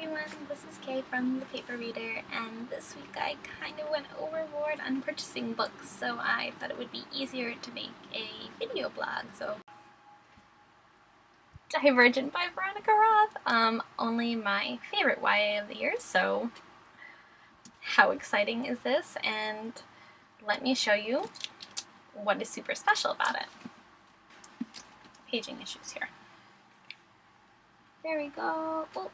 everyone, this is Kay from the Paper Reader, and this week I kind of went overboard on purchasing books, so I thought it would be easier to make a video blog. So, Divergent by Veronica Roth, only my favorite YA of the year, so how exciting is this? And let me show you what is super special about it. Paging issues here. There we go. Oh,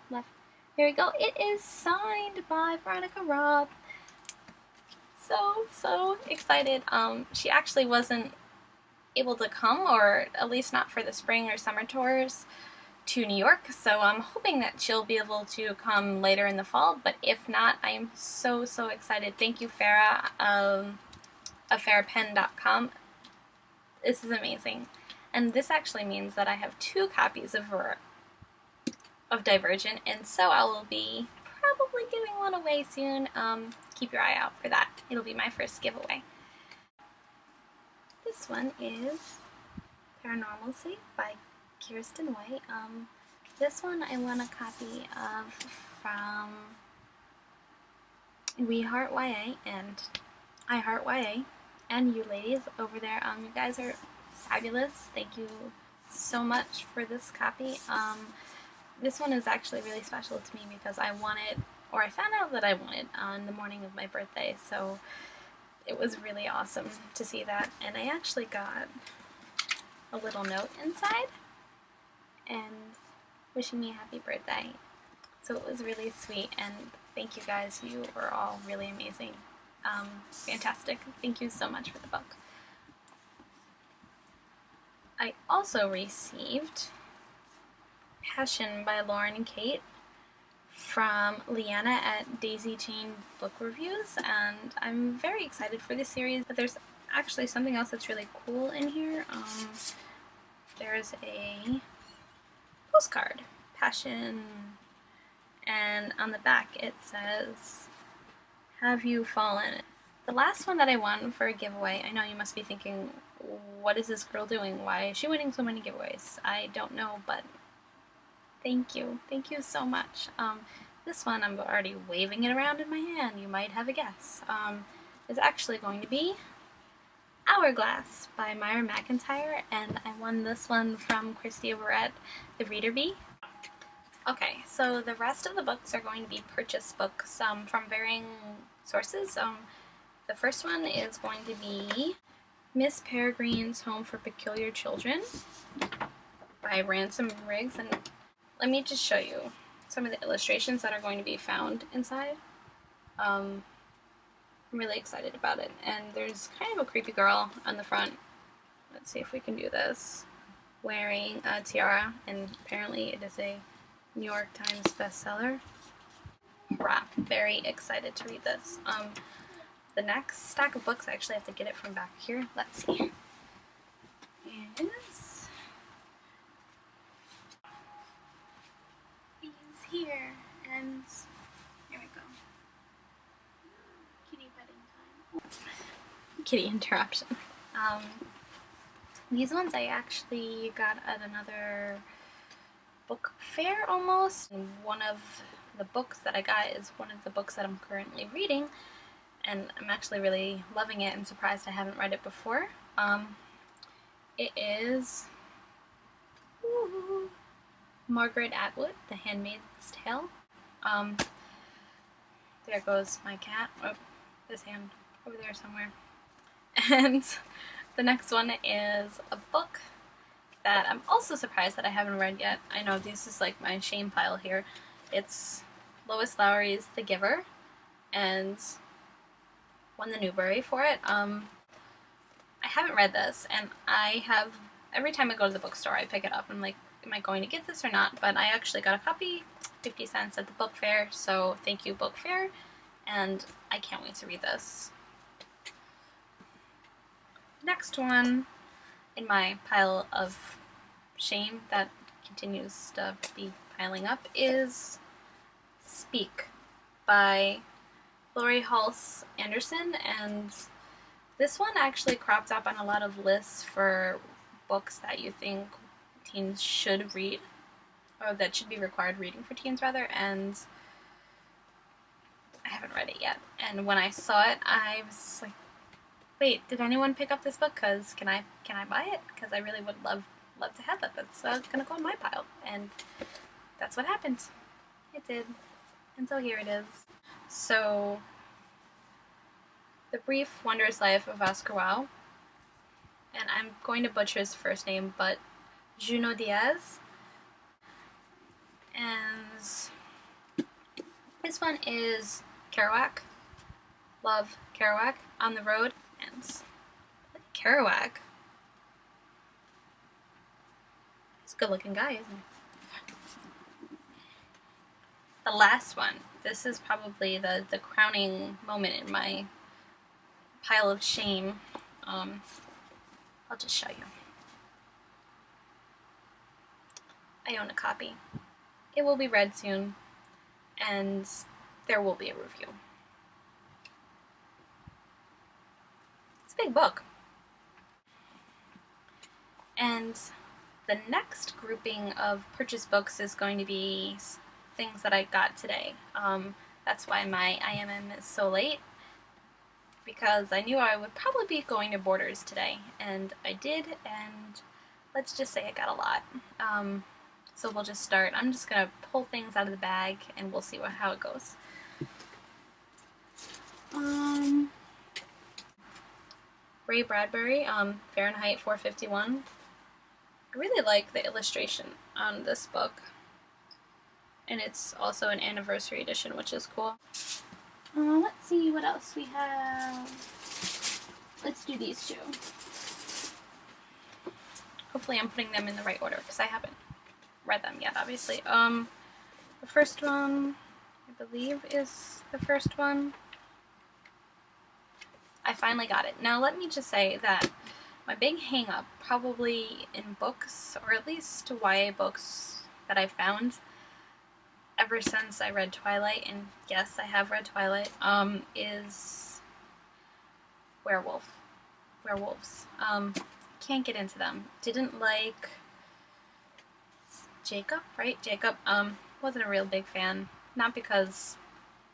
left. There we go. It is signed by Veronica Roth. So excited. She actually wasn't able to come, or at least not for the spring or summer tours, to New York, so I'm hoping that she'll be able to come later in the fall, but if not, I am so excited. Thank you, Farah, of farahpen.com. This is amazing. And this actually means that I have 2 copies of Divergent, and so I will be probably giving one away soon. Keep your eye out for that. It'll be my first giveaway. This one is Paranormalcy by Kirsten White. This one I won a copy of from We Heart YA and I Heart YA, and you ladies over there. You guys are fabulous. Thank you so much for this copy. This one is actually really special to me because I found out that I won it on the morning of my birthday, so it was really awesome to see that. And I actually got a little note inside and wishing me a happy birthday. So it was really sweet, and thank you guys. You were all really amazing. Fantastic. Thank you so much for the book. I also received Passion by Lauren and Kate from Leanna at Daisy Chain Book Reviews, and I'm very excited for this series. But there's actually something else that's really cool in here. There's a postcard, Passion, and on the back it says, "Have you fallen?" The last one that I won for a giveaway, I know you must be thinking, what is this girl doing? Why is she winning so many giveaways? I don't know, but thank you. Thank you so much. This one, I'm already waving it around in my hand. You might have a guess. Is actually going to be Hourglass by Myra McIntyre, and I won this one from Christy over at The Reader Bee. Okay, so the rest of the books are going to be purchase books from varying sources. The first one is going to be Miss Peregrine's Home for Peculiar Children by Ransom Riggs, and let me just show you some of the illustrations that are going to be found inside. I'm really excited about it, and there's kind of a creepy girl on the front. Let's see if we can do this. Wearing a tiara, and apparently it is a New York Times bestseller. Hurrah! Very excited to read this. The next stack of books, I actually have to get it from back here. Let's see. Is here, and here we go. Kitty petting time. Kitty interruption. These ones I actually got at another book fair almost. And one of the books that I got is one of the books that I'm currently reading, and I'm actually really loving it and surprised I haven't read it before. It is Margaret Atwood, The Handmaid's Tale. There goes my cat. Oh, this hand over there somewhere. And the next one is a book that I'm also surprised that I haven't read yet. I know this is like my shame pile here. It's Lois Lowry's The Giver, and won the Newbery for it. I haven't read this, and every time I go to the bookstore I pick it up. I'm like, am I going to get this or not? But I actually got a copy, 50 cents at the book fair, so thank you, book fair, and I can't wait to read this. Next one in my pile of shame that continues to be piling up is Speak by Lori Halse Anderson, and this one actually cropped up on a lot of lists for books that you think teens should read. or that should be required reading for teens rather, and I haven't read it yet. And when I saw it, I was like, wait, did anyone pick up this book? Cause can I buy it? Cause I really would love to have that. That's gonna go in my pile, and that's what happened. It did, and so here it is. So, The Brief Wondrous Life of Oscar Wilde, and I'm going to butcher his first name, but Junot Diaz. And this one is Kerouac. Love Kerouac. On the Road. And Kerouac. He's a good looking guy, isn't he? The last one. This is probably the crowning moment in my pile of shame. I'll just show you. I own a copy. It will be read soon, and there will be a review. It's a big book. And the next grouping of purchase books is going to be things that I got today. That's why my IMM is so late, because I knew I would probably be going to Borders today, and I did, and let's just say I got a lot. So we'll just start. I'm just going to pull things out of the bag, and we'll see how it goes. Ray Bradbury, Fahrenheit 451. I really like the illustration on this book. And it's also an anniversary edition, which is cool. Let's see what else we have. Let's do these two. Hopefully I'm putting them in the right order, because I haven't read them yet, obviously. The first one, I believe, is the first one. I finally got it. Now, let me just say that my big hang-up, probably in books, or at least YA books that I found ever since I read Twilight, and yes, I have read Twilight, is werewolves. Can't get into them. Didn't like Jacob, right? Jacob, wasn't a real big fan. Not because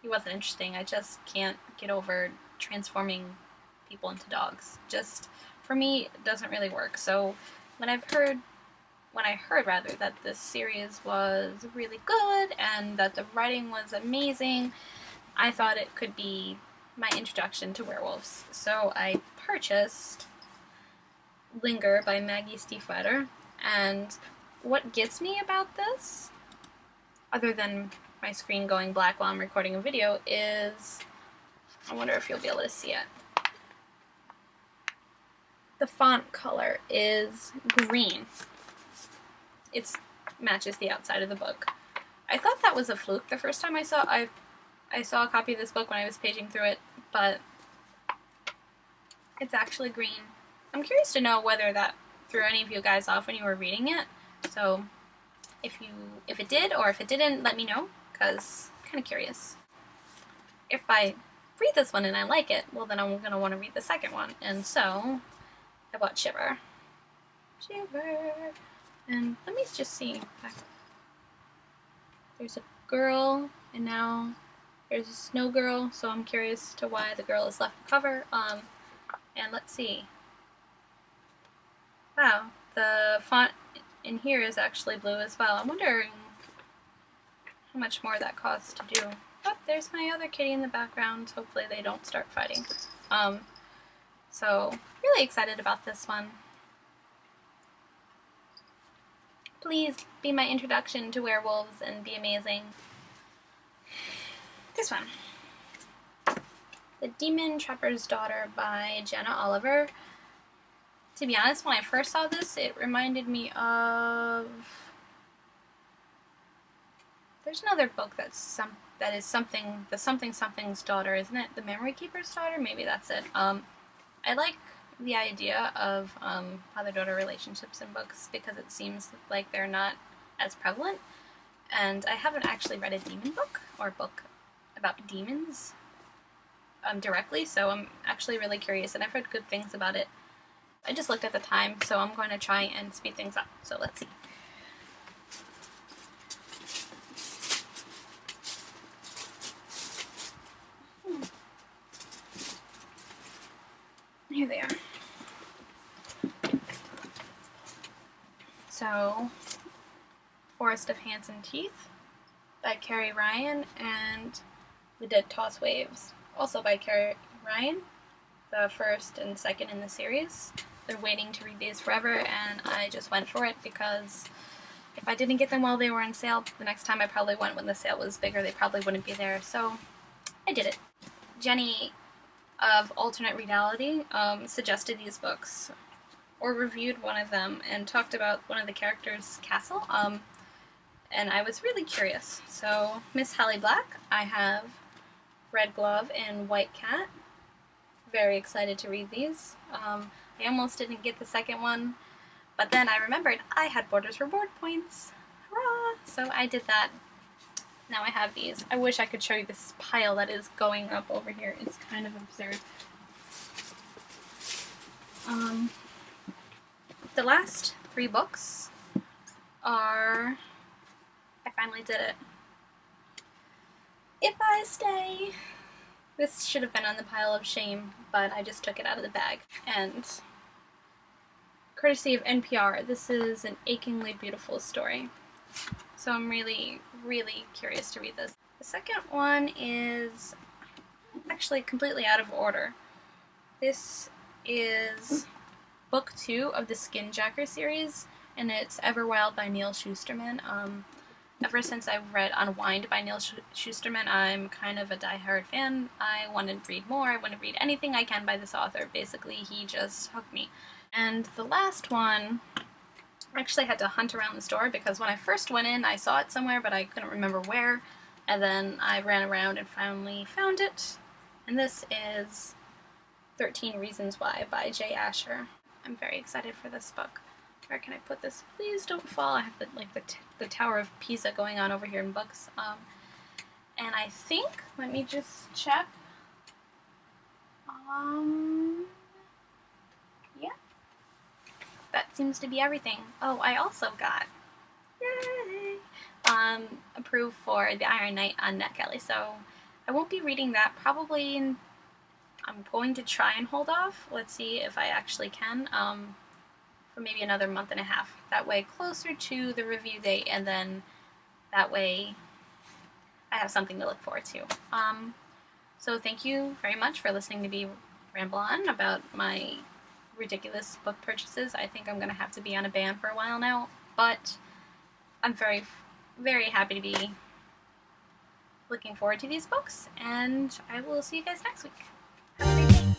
he wasn't interesting, I just can't get over transforming people into dogs. Just, for me, it doesn't really work. So when I heard that this series was really good and that the writing was amazing, I thought it could be my introduction to werewolves. So I purchased Linger by Maggie Stiefvater, and what gets me about this, other than my screen going black while I'm recording a video, is, I wonder if you'll be able to see it. The font color is green. It matches the outside of the book. I thought that was a fluke the first time I saw a copy of this book when I was paging through it, but it's actually green. I'm curious to know whether that threw any of you guys off when you were reading it. So if it did or if it didn't, let me know, because I'm kind of curious. If I read this one and I like it, well then I'm going to want to read the second one. And so I bought Shiver. And let me just see. There's a girl, and now there's a snow girl, so I'm curious to why the girl is left the cover. And let's see. Wow, the font in here is actually blue as well. I'm wondering how much more that costs to do. Oh, there's my other kitty in the background. Hopefully they don't start fighting. So, really excited about this one. Please be my introduction to werewolves and be amazing. This one. The Demon Trapper's Daughter by Jenna Oliver. To be honest, when I first saw this, it reminded me of... There's another book that is something, the something's daughter, isn't it? The Memory Keeper's Daughter? Maybe that's it. I like the idea of father-daughter relationships in books because it seems like they're not as prevalent. And I haven't actually read a demon book or book about demons directly, so I'm actually really curious, and I've heard good things about it. I just looked at the time, so I'm going to try and speed things up. So let's see. Here they are. So, Forest of Hands and Teeth by Carrie Ryan, and The Dead Toss Waves, also by Carrie Ryan, the first and second in the series. They're waiting to read these forever, and I just went for it because if I didn't get them while they were on sale, the next time I probably went when the sale was bigger, they probably wouldn't be there, so I did it. Jenny of Alternate Reality suggested these books, or reviewed one of them, and talked about one of the characters' castle, and I was really curious. So, Miss Hallie Black, I have Red Glove and White Cat. Very excited to read these. I almost didn't get the second one, but then I remembered I had Borders Reward points. Hurrah! So I did that. Now I have these. I wish I could show you this pile that is going up over here. It's kind of absurd. The last 3 books are... I finally did it. If I Stay. This should have been on the pile of shame, but I just took it out of the bag. And courtesy of NPR, this is an achingly beautiful story. So I'm really, really curious to read this. The second one is actually completely out of order. This is book 2 of the Skinjacker series, and it's Everwild by Neal Shusterman. Ever since I read Unwind by Neal Shusterman, I'm kind of a diehard fan. I want to read more. I want to read anything I can by this author. Basically, he just hooked me. And the last one, I actually had to hunt around the store because when I first went in, I saw it somewhere, but I couldn't remember where. And then I ran around and finally found it. And this is 13 Reasons Why by Jay Asher. I'm very excited for this book. Where can I put this? Please don't fall. I have the Tower of Pisa going on over here in books. And I think, let me just check. Yeah. That seems to be everything. Oh, I also got, yay, approved for The Iron Knight on NetGalley, so I won't be reading that probably I'm going to try and hold off. Let's see if I actually can. For maybe another month and a half. That way closer to the review date, and then that way I have something to look forward to. So thank you very much for listening to me ramble on about my ridiculous book purchases. I think I'm going to have to be on a ban for a while now, but I'm very, very happy to be looking forward to these books, and I will see you guys next week. Have a great day.